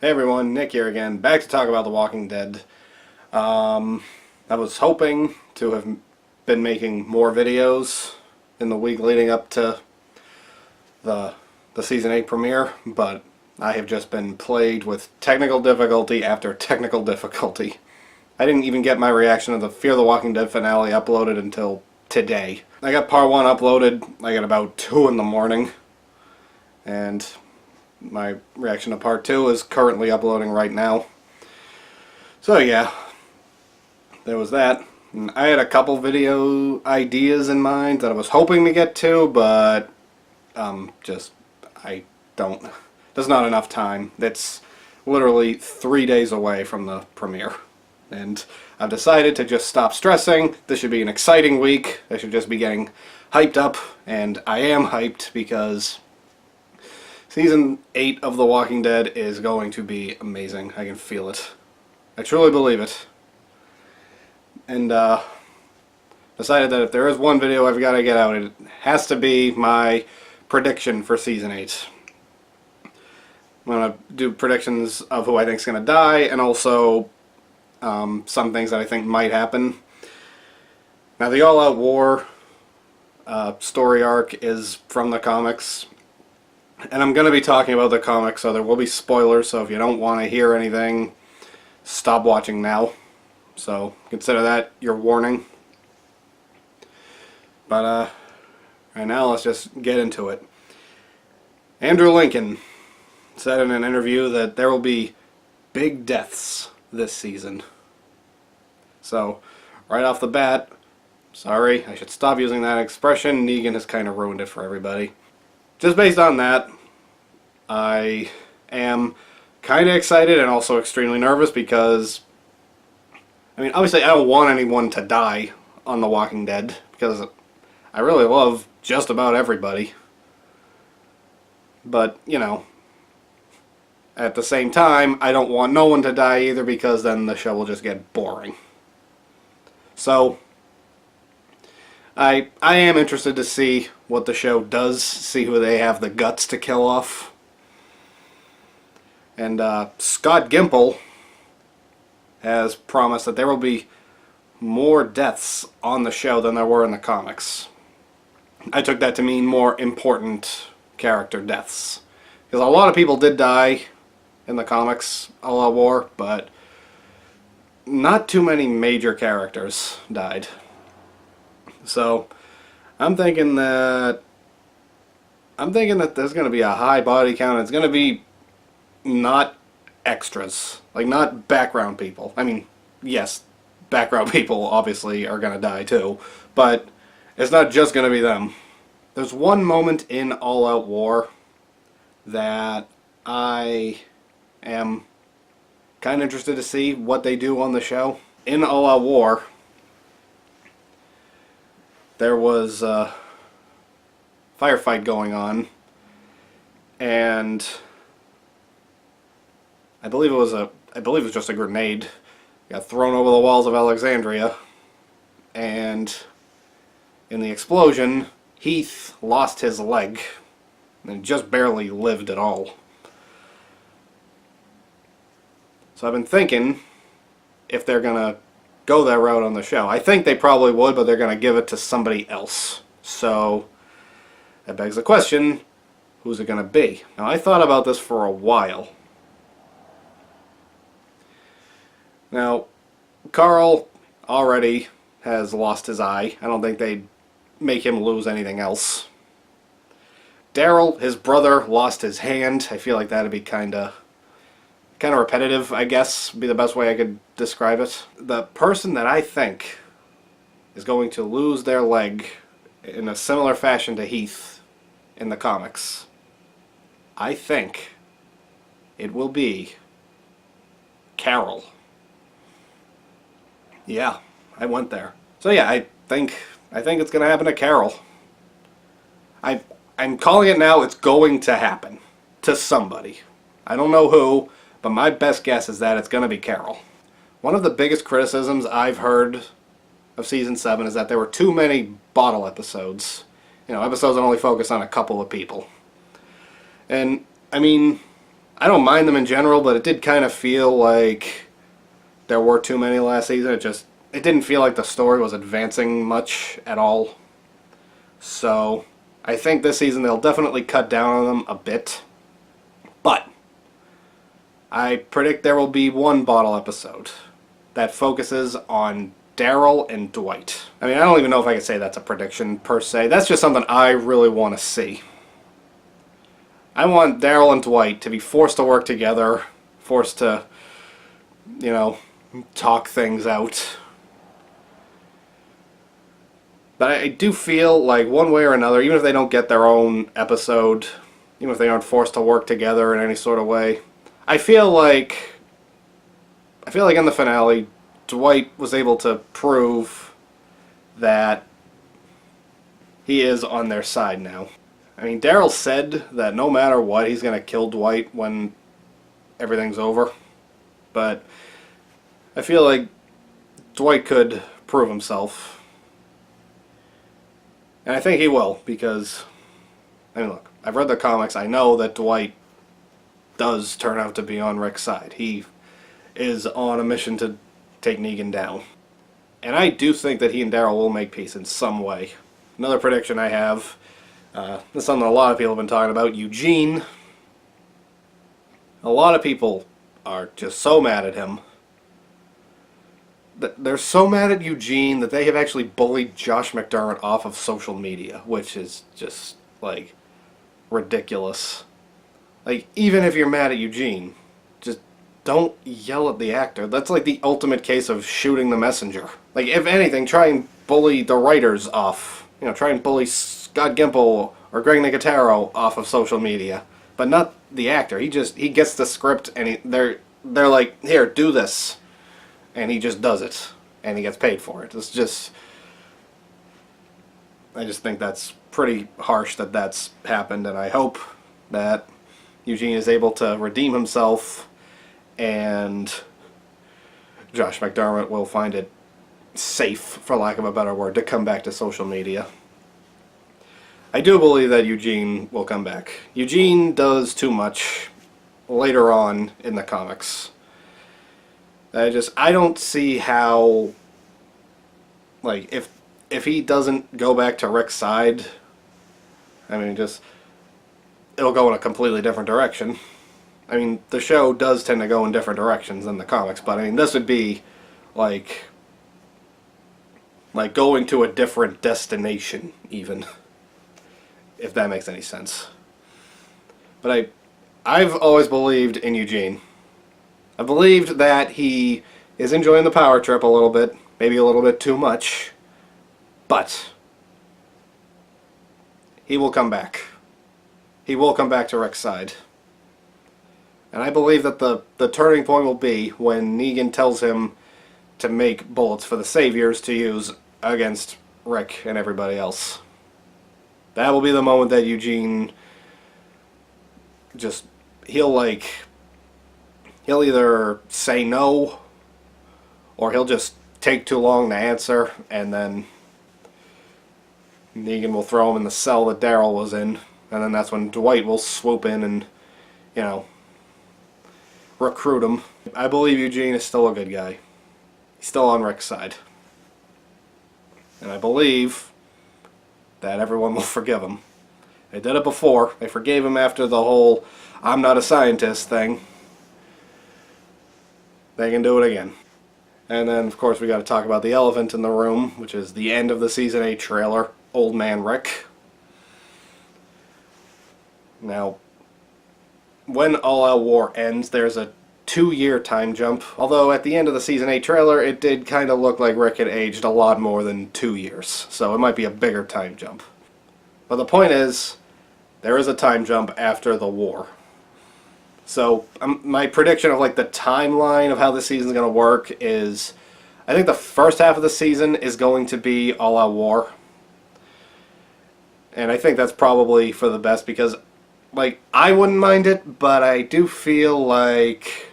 Hey everyone, Nick here again, back to talk about The Walking Dead. I was hoping to have been making more videos in the week leading up to the Season 8 premiere, but I have just been plagued with technical difficulty after technical difficulty. I didn't even get my reaction to the Fear the Walking Dead finale uploaded until today. I got part 1 uploaded like at about 2 in the morning, and my reaction to part 2 is currently uploading right now. So yeah, there was that. And I had a couple video ideas in mind that I was hoping to get to, but there's not enough time. It's literally 3 days away from the premiere. And I've decided to just stop stressing. This should be an exciting week. I should just be getting hyped up, and I am hyped because Season 8 of The Walking Dead is going to be amazing. I can feel it. I truly believe it. And decided that if there is one video I've got to get out, it has to be my prediction for Season 8. I'm going to do predictions of who I think is going to die, and also some things that I think might happen. Now, the All Out War story arc is from the comics. And I'm going to be talking about the comics, so there will be spoilers, so if you don't want to hear anything, stop watching now. So consider that your warning. But right now, let's just get into it. Andrew Lincoln said in an interview that there will be big deaths this season. So, right off the bat, sorry, I should stop using that expression. Negan has kind of ruined it for everybody. Just based on that, I am kind of excited and also extremely nervous because, I mean, obviously I don't want anyone to die on The Walking Dead because I really love just about everybody. But, you know, at the same time, I don't want no one to die either because then the show will just get boring. So, I am interested to see what the show does, see who they have the guts to kill off. And Scott Gimple has promised that there will be more deaths on the show than there were in the comics. I took that to mean more important character deaths. Because a lot of people did die in the comics, All Out War, but not too many major characters died. So, I'm thinking that there's going to be a high body count. It's going to be not extras, like not background people. I mean, yes, background people obviously are going to die too, but it's not just going to be them. There's one moment in All Out War that I am kind of interested to see what they do on the show. In All Out War, there was a firefight going on, and I believe it was just a grenade got thrown over the walls of Alexandria, and in the explosion, Heath lost his leg and just barely lived at all. So I've been thinking if they're gonna go that route on the show. I think they probably would, but they're going to give it to somebody else. So, that begs the question, who's it going to be? Now, I thought about this for a while. Now, Carl already has lost his eye. I don't think they'd make him lose anything else. Daryl, his brother, lost his hand. I feel like that'd be kind of repetitive, I guess, would be the best way I could describe it. The person that I think is going to lose their leg in a similar fashion to Heath in the comics, I think it will be Carol. Yeah, I went there. So yeah, I think it's going to happen to Carol. I'm calling it now. It's going to happen to somebody. I don't know who, but my best guess is that it's going to be Carol. One of the biggest criticisms I've heard of Season 7 is that there were too many bottle episodes. You know, episodes that only focus on a couple of people. And, I mean, I don't mind them in general, but it did kind of feel like there were too many last season. It didn't feel like the story was advancing much at all. So I think this season they'll definitely cut down on them a bit. But I predict there will be one bottle episode that focuses on Daryl and Dwight. I mean, I don't even know if I could say that's a prediction per se. That's just something I really want to see. I want Daryl and Dwight to be forced to work together, forced to, talk things out. But I do feel like one way or another, even if they don't get their own episode, even if they aren't forced to work together in any sort of way, I feel like in the finale, Dwight was able to prove that he is on their side now. I mean, Daryl said that no matter what, he's going to kill Dwight when everything's over. But I feel like Dwight could prove himself. And I think he will, because, I mean, look, I've read the comics. I know that Dwight does turn out to be on Rick's side. He is on a mission to take Negan down. And I do think that he and Daryl will make peace in some way. Another prediction I have, this is something a lot of people have been talking about, Eugene. A lot of people are just so mad at him. They're so mad at Eugene that they have actually bullied Josh McDermott off of social media, which is just, like, ridiculous. Like, even if you're mad at Eugene, just don't yell at the actor. That's like the ultimate case of shooting the messenger. Like, if anything, try and bully the writers off. Try and bully Scott Gimple or Greg Nicotero off of social media. But not the actor. He gets the script and they're like, here, do this. And he just does it. And he gets paid for it. I just think that's pretty harsh that that's happened, and I hope that Eugene is able to redeem himself and Josh McDermott will find it safe, for lack of a better word, to come back to social media. I do believe that Eugene will come back. Eugene does too much later on in the comics. I don't see how, like, if he doesn't go back to Rick's side, I mean, it'll go in a completely different direction. I mean, the show does tend to go in different directions than the comics, but I mean, this would be like going to a different destination, even, if that makes any sense. But I've always believed in Eugene. I believed that he is enjoying the power trip a little bit, maybe a little bit too much, but he will come back. He will come back to Rick's side. And I believe that the turning point will be when Negan tells him to make bullets for the Saviors to use against Rick and everybody else. That will be the moment that Eugene he'll either say no, or he'll just take too long to answer, and then Negan will throw him in the cell that Daryl was in, and then that's when Dwight will swoop in and, recruit him. I believe Eugene is still a good guy. He's still on Rick's side. And I believe that everyone will forgive him. They did it before. They forgave him after the whole "I'm not a scientist" thing. They can do it again. And then, of course, we got to talk about the elephant in the room, which is the end of the Season 8 trailer, Old Man Rick. Now, when All Out War ends, there's a 2-year time jump. Although, at the end of the Season 8 trailer, it did kind of look like Rick had aged a lot more than 2 years. So it might be a bigger time jump. But the point is, there is a time jump after the war. So my prediction of the timeline of how this season is going to work is, I think the first half of the season is going to be All Out War. And I think that's probably for the best because, I wouldn't mind it, but I do feel like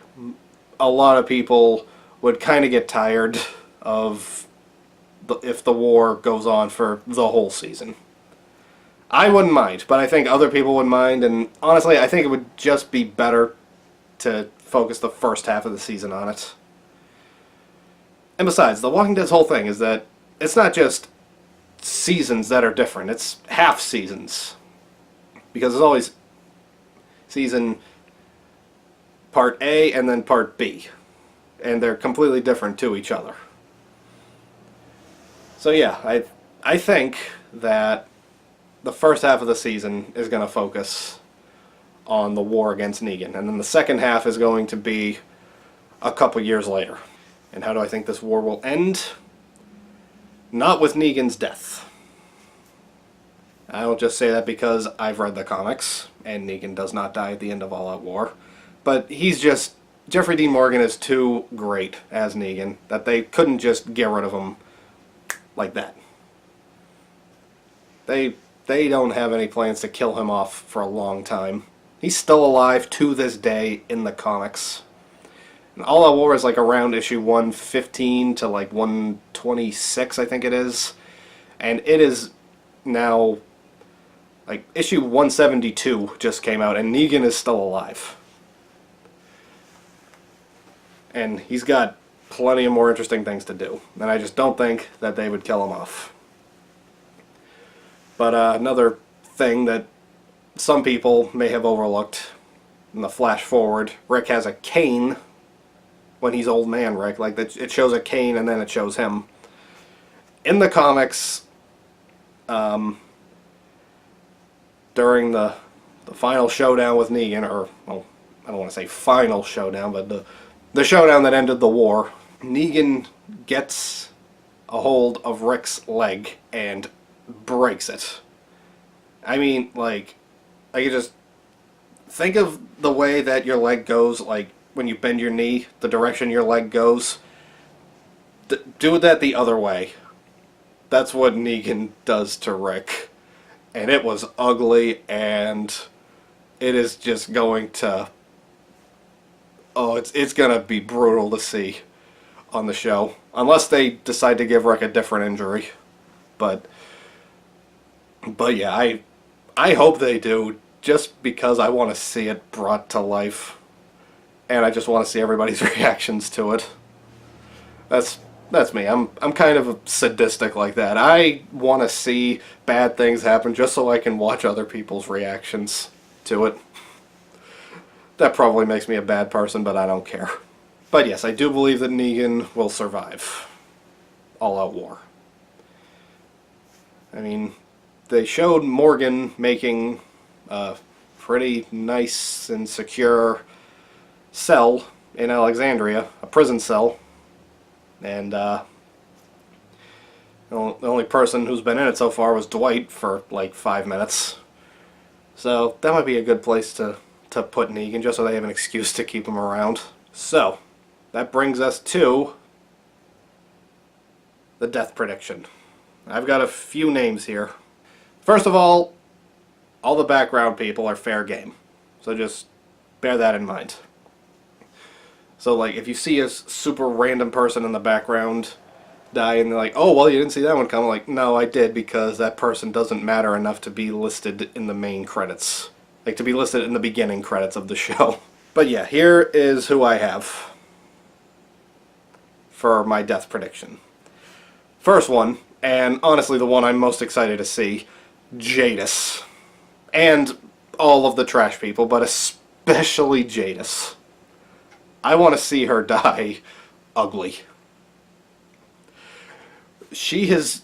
a lot of people would kind of get tired of if the war goes on for the whole season. I wouldn't mind, but I think other people would mind, and honestly, I think it would just be better to focus the first half of the season on it. And besides, The Walking Dead's whole thing is that it's not just seasons that are different, it's half seasons. Because there's always season part A and then part B. And they're completely different to each other. So yeah, I think that the first half of the season is going to focus on the war against Negan. And then the second half is going to be a couple years later. And how do I think this war will end? Not with Negan's death. I don't just say that because I've read the comics, and Negan does not die at the end of All Out War. But he's just... Jeffrey Dean Morgan is too great as Negan that they couldn't just get rid of him like that. They don't have any plans to kill him off for a long time. He's still alive to this day in the comics. And All Out War is like around issue 115 to like 126, I think it is. And it is now... like, issue 172 just came out, and Negan is still alive. And he's got plenty of more interesting things to do. And I just don't think that they would kill him off. But another thing that some people may have overlooked in the flash forward, Rick has a cane when he's Old Man Rick. Like, it shows a cane and then it shows him. In the comics, during the final showdown with Negan, or, well, I don't want to say final showdown, but the showdown that ended the war, Negan gets a hold of Rick's leg and breaks it. I mean, like, I could just think of the way that your leg goes, like, when you bend your knee, the direction your leg goes. Do that the other way. That's what Negan does to Rick. And it was ugly, and it is just going to... oh, it's going to be brutal to see on the show. Unless they decide to give Rick a different injury. But yeah, I hope they do, just because I want to see it brought to life. And I just want to see everybody's reactions to it. That's me. I'm kind of sadistic like that. I want to see bad things happen just so I can watch other people's reactions to it. That probably makes me a bad person, but I don't care. But yes, I do believe that Negan will survive All Out War. I mean, they showed Morgan making a pretty nice and secure cell in Alexandria, a prison cell. And the only person who's been in it so far was Dwight for like 5 minutes. So that might be a good place to put Negan, just so they have an excuse to keep him around. So, that brings us to the death prediction. I've got a few names here. First of all the background people are fair game. So just bear that in mind. So, like, if you see a super random person in the background die and they're like, oh, well, you didn't see that one come. Like, no, I did, because that person doesn't matter enough to be listed in the main credits. Like, to be listed in the beginning credits of the show. But yeah, here is who I have for my death prediction. First one, and honestly the one I'm most excited to see, Jadis. And all of the trash people, but especially Jadis. I want to see her die ugly. She has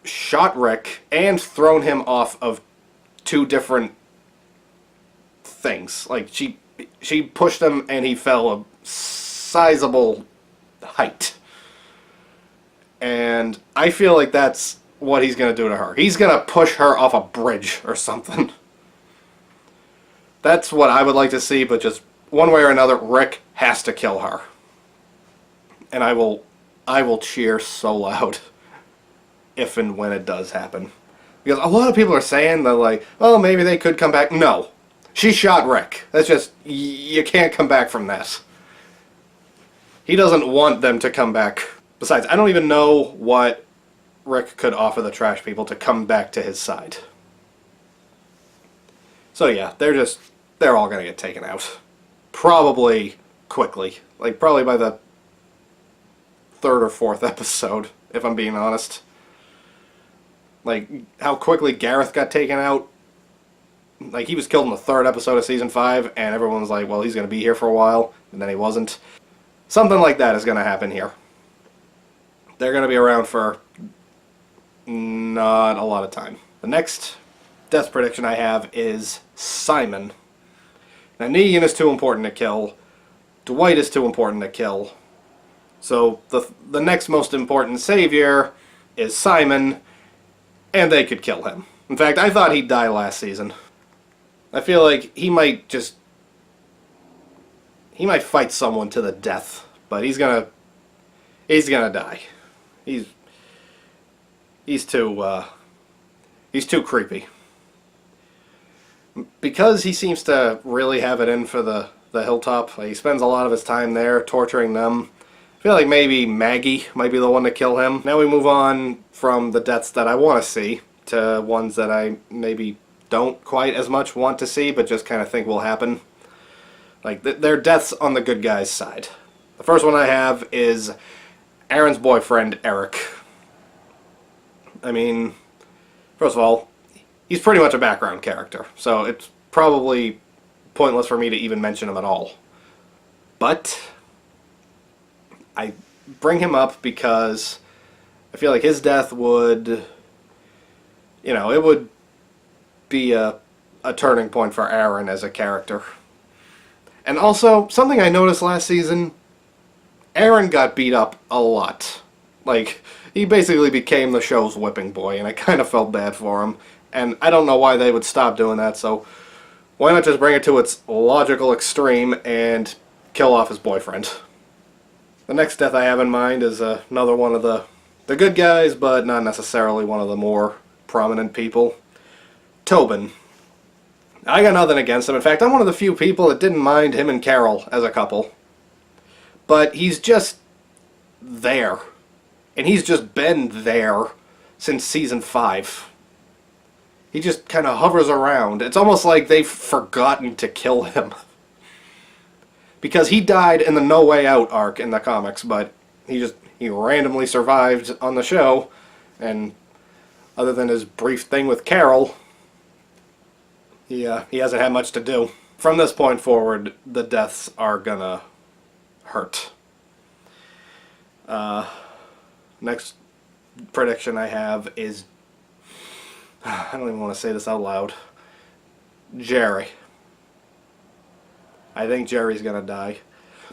shot Rick and thrown him off of 2 different things. Like, she pushed him and he fell a sizable height. And I feel like that's what he's going to do to her. He's going to push her off a bridge or something. That's what I would like to see, but just one way or another, Rick has to kill her. And I will cheer so loud if and when it does happen. Because a lot of people are saying that, like, oh, maybe they could come back. No. She shot Rick. That's just, you can't come back from that. He doesn't want them to come back. Besides, I don't even know what Rick could offer the trash people to come back to his side. So yeah, they're all gonna get taken out. probably quickly. Like, probably by the third or fourth episode, if I'm being honest. Like, how quickly Gareth got taken out. Like, he was killed in the third episode of Season 5, and everyone was like, well, he's going to be here for a while, and then he wasn't. Something like that is going to happen here. They're going to be around for not a lot of time. The next death prediction I have is Simon. Now, Negan is too important to kill. Dwight is too important to kill. So the next most important savior is Simon, and they could kill him. In fact, I thought he'd die last season. I feel like he might fight someone to the death, but he's gonna die. He's too creepy. Because he seems to really have it in for the hilltop. Like, he spends a lot of his time there torturing them. I feel like maybe Maggie might be the one to kill him. Now we move on from the deaths that I want to see to ones that I maybe don't quite as much want to see, but just kind of think will happen. Like, they're deaths on the good guy's side. The first one I have is Aaron's boyfriend, Eric. I mean, first of all, he's pretty much a background character, so it's probably pointless for me to even mention him at all. But I bring him up because I feel like his death would, it would be a turning point for Aaron as a character. And also, something I noticed last season, Aaron got beat up a lot. Like, he basically became the show's whipping boy, and I kind of felt bad for him. And I don't know why they would stop doing that, so why not just bring it to its logical extreme and kill off his boyfriend? The next death I have in mind is another one of the good guys, but not necessarily one of the more prominent people. Tobin. I got nothing against him. In fact, I'm one of the few people that didn't mind him and Carol as a couple. But he's just there. And he's just been there since Season 5. He just kind of hovers around. It's almost like they've forgotten to kill him. Because he died in the No Way Out arc in the comics, but he randomly survived on the show, and other than his brief thing with Carol, he hasn't had much to do. From this point forward, the deaths are gonna hurt. Next prediction I have is, I don't even want to say this out loud, Jerry. I think Jerry's gonna die.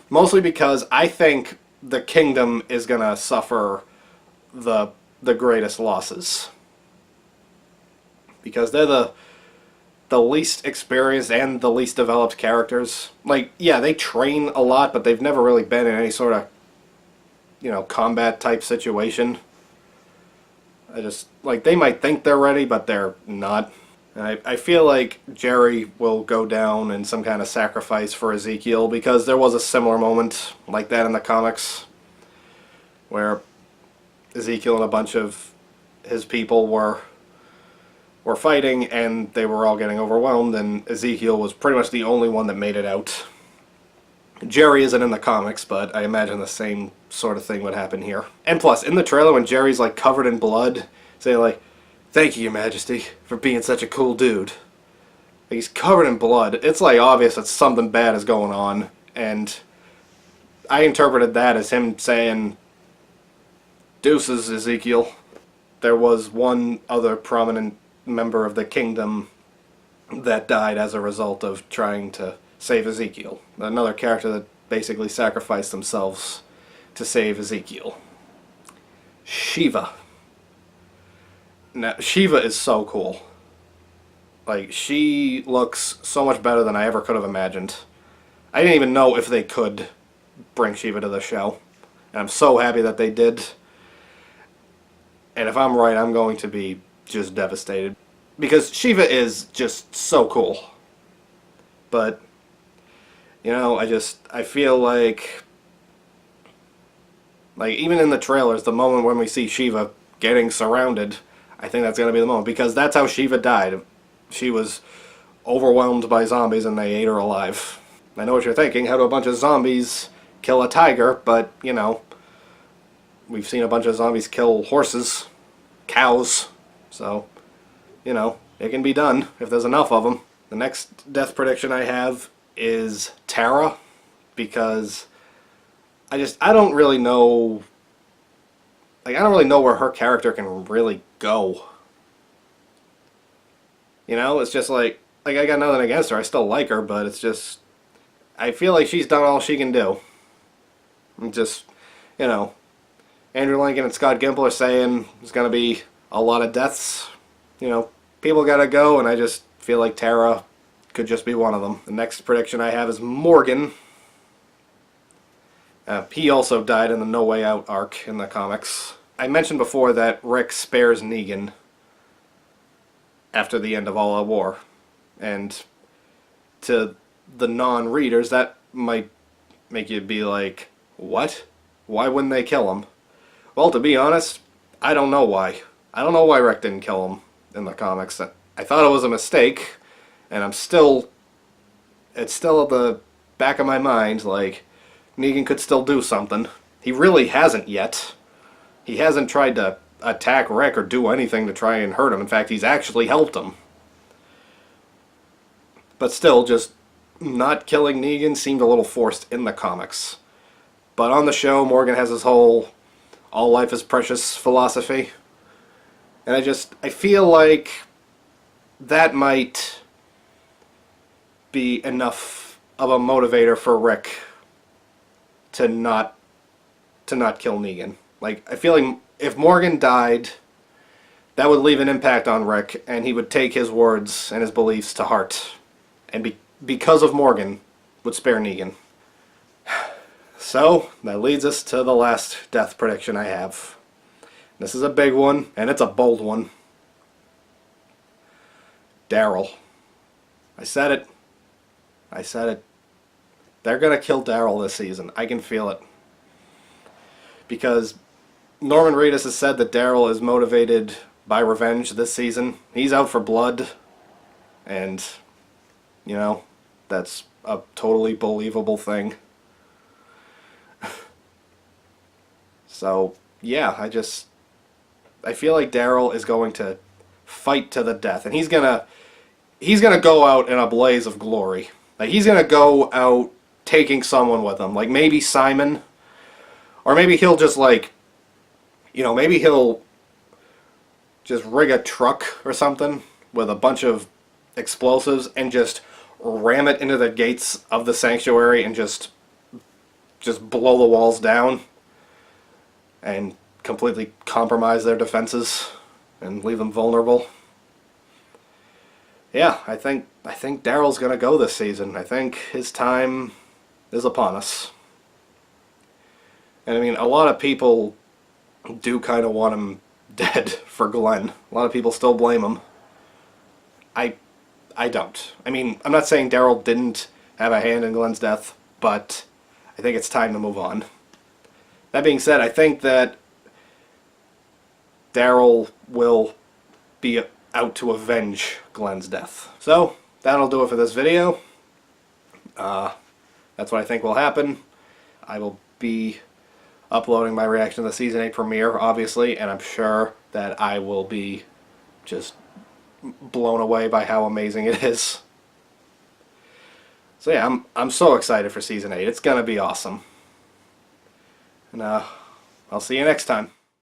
Mostly because I think the kingdom is gonna suffer the greatest losses. Because they're the least experienced and the least developed characters. Like, yeah, they train a lot, but they've never really been in any sort of, combat type situation. They might think they're ready, but they're not. And I feel like Jerry will go down in some kind of sacrifice for Ezekiel, because there was a similar moment like that in the comics where Ezekiel and a bunch of his people were fighting, and they were all getting overwhelmed, and Ezekiel was pretty much the only one that made it out. Jerry isn't in the comics, but I imagine the same sort of thing would happen here. And plus, in the trailer, when Jerry's like covered in blood, saying like, "Thank you, Your Majesty, for being such a cool dude." Like, he's covered in blood. It's like obvious that something bad is going on, and I interpreted that as him saying, "Deuces, Ezekiel." There was one other prominent member of the kingdom that died as a result of trying to save Ezekiel. Another character that basically sacrificed themselves to save Ezekiel. Shiva. Now, Shiva is so cool. Like, she looks so much better than I ever could have imagined. I didn't even know if they could bring Shiva to the show. And I'm so happy that they did. And if I'm right, I'm going to be just devastated. Because Shiva is just so cool. But, I feel like even in the trailers, the moment when we see Shiva getting surrounded, I think that's going to be the moment. Because that's how Shiva died. She was overwhelmed by zombies and they ate her alive. I know what you're thinking. How do a bunch of zombies kill a tiger? But, you know, we've seen a bunch of zombies kill horses, cows, so, you know, it can be done if there's enough of them. The next death prediction I have is Tara, because I don't really know, like, I don't really know where her character can really go. You know, it's just like I got nothing against her. I still like her, but it's just, I feel like she's done all she can do. And just, you know, Andrew Lincoln and Scott Gimple are saying there's going to be a lot of deaths. You know, people got to go, and I just feel like Tara could just be one of them. The next prediction I have is Morgan. He also died in the No Way Out arc in the comics. I mentioned before that Rick spares Negan after the end of All Out War. And to the non-readers, that might make you be like, what? Why wouldn't they kill him? Well, to be honest, I don't know why. I don't know why Rick didn't kill him in the comics. I thought it was a mistake, and it's still at the back of my mind, like, Negan could still do something. He really hasn't yet. He hasn't tried to attack Rick or do anything to try and hurt him. In fact, he's actually helped him. But still, just not killing Negan seemed a little forced in the comics. But on the show, Morgan has his whole all life is precious philosophy. And I feel like that might be enough of a motivator for Rick to not kill Negan. Like, I feel like if Morgan died, that would leave an impact on Rick, and he would take his words and his beliefs to heart. And because of Morgan, would spare Negan. So, that leads us to the last death prediction I have. This is a big one, and it's a bold one. Daryl. I said it. I said it. They're going to kill Daryl this season. I can feel it. Because Norman Reedus has said that Daryl is motivated by revenge this season. He's out for blood. And, you know, that's a totally believable thing. So, yeah, I feel like Daryl is going to fight to the death. And he's gonna go out in a blaze of glory. Like, he's gonna go out taking someone with him. Like, maybe Simon. Or maybe he'll just, like, you know, maybe he'll just rig a truck or something with a bunch of explosives and just ram it into the gates of the sanctuary and just blow the walls down and completely compromise their defenses and leave them vulnerable. Yeah, I think Daryl's gonna go this season. I think his time is upon us. And I mean, a lot of people do kind of want him dead for Glenn. A lot of people still blame him. I don't. I mean, I'm not saying Daryl didn't have a hand in Glenn's death, but I think it's time to move on. That being said, I think that Daryl will be out to avenge Glenn's death. So, that'll do it for this video. That's what I think will happen. I will be uploading my reaction to the Season 8 premiere, obviously, and I'm sure that I will be just blown away by how amazing it is. So yeah, I'm so excited for Season 8. It's gonna be awesome. And I'll see you next time.